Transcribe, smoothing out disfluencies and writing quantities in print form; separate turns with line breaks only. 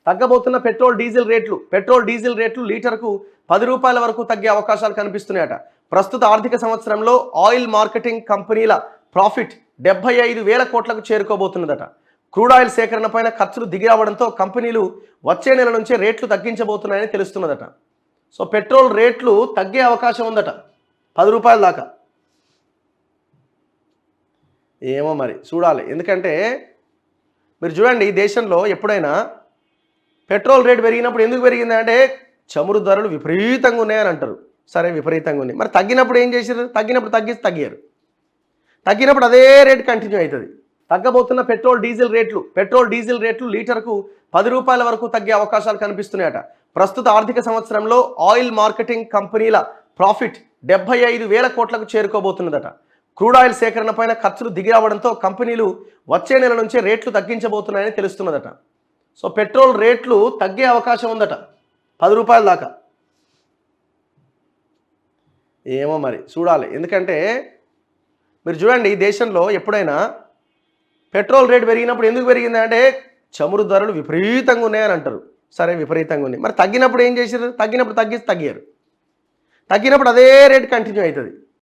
తగ్గబోతున్న petrol diesel రేట్లు లీటర్కు 10 రూపాయల వరకు తగ్గే అవకాశాలు కనిపిస్తున్నాయట. ప్రస్తుత ఆర్థిక సంవత్సరంలో ఆయిల్ మార్కెటింగ్ కంపెనీల ప్రాఫిట్ 75,000 కోట్లకు చేరుకోబోతున్నదట. క్రూడ్ ఆయిల్ సేకరణపైన ఖర్చులు దిగిరావడంతో కంపెనీలు వచ్చే నెల నుంచే రేట్లు తగ్గించబోతున్నాయని తెలుస్తున్నదట. సో పెట్రోల్ రేట్లు తగ్గే అవకాశం ఉందట 10 రూపాయల దాకా. ఏమో మరి చూడాలి. ఎందుకంటే మీరు చూడండి, ఈ దేశంలో ఎప్పుడైనా పెట్రోల్ రేట్ పెరిగినప్పుడు ఎందుకు పెరిగింది అంటే చమురు ధరలు విపరీతంగా ఉన్నాయని అంటారు. సరే, విపరీతంగా ఉన్నాయి. మరి తగ్గినప్పుడు ఏం చేశారు? తగ్గినప్పుడు తగ్గారు. తగ్గినప్పుడు అదే రేట్ కంటిన్యూ అవుతుంది. తగ్గబోతున్న పెట్రోల్ డీజిల్ రేట్లు లీటర్కు 10 రూపాయల వరకు తగ్గే అవకాశాలు కనిపిస్తున్నాయట. ప్రస్తుత ఆర్థిక సంవత్సరంలో ఆయిల్ మార్కెటింగ్ కంపెనీల ప్రాఫిట్ 75,000 కోట్లకు చేరుకోబోతున్నదట. క్రూడ్ ఆయిల్ సేకరణపైన ఖర్చులు దిగిరావడంతో కంపెనీలు వచ్చే నెల నుంచే రేట్లు తగ్గించబోతున్నాయని తెలుస్తున్నదట. సో పెట్రోల్ రేట్లు తగ్గే అవకాశం ఉందట 10 రూపాయల దాకా. ఏమో మరి చూడాలి. ఎందుకంటే మీరు చూడండి, ఈ దేశంలో ఎప్పుడైనా పెట్రోల్ రేట్ పెరిగినప్పుడు ఎందుకు పెరిగింది అంటే చమురు ధరలు విపరీతంగా ఉన్నాయని అంటారు. సరే, విపరీతంగా ఉన్నాయి. మరి తగ్గినప్పుడు ఏం చేశారు? తగ్గినప్పుడు తగ్గారు. తగ్గినప్పుడు అదే రేట్ కంటిన్యూ అవుతుంది.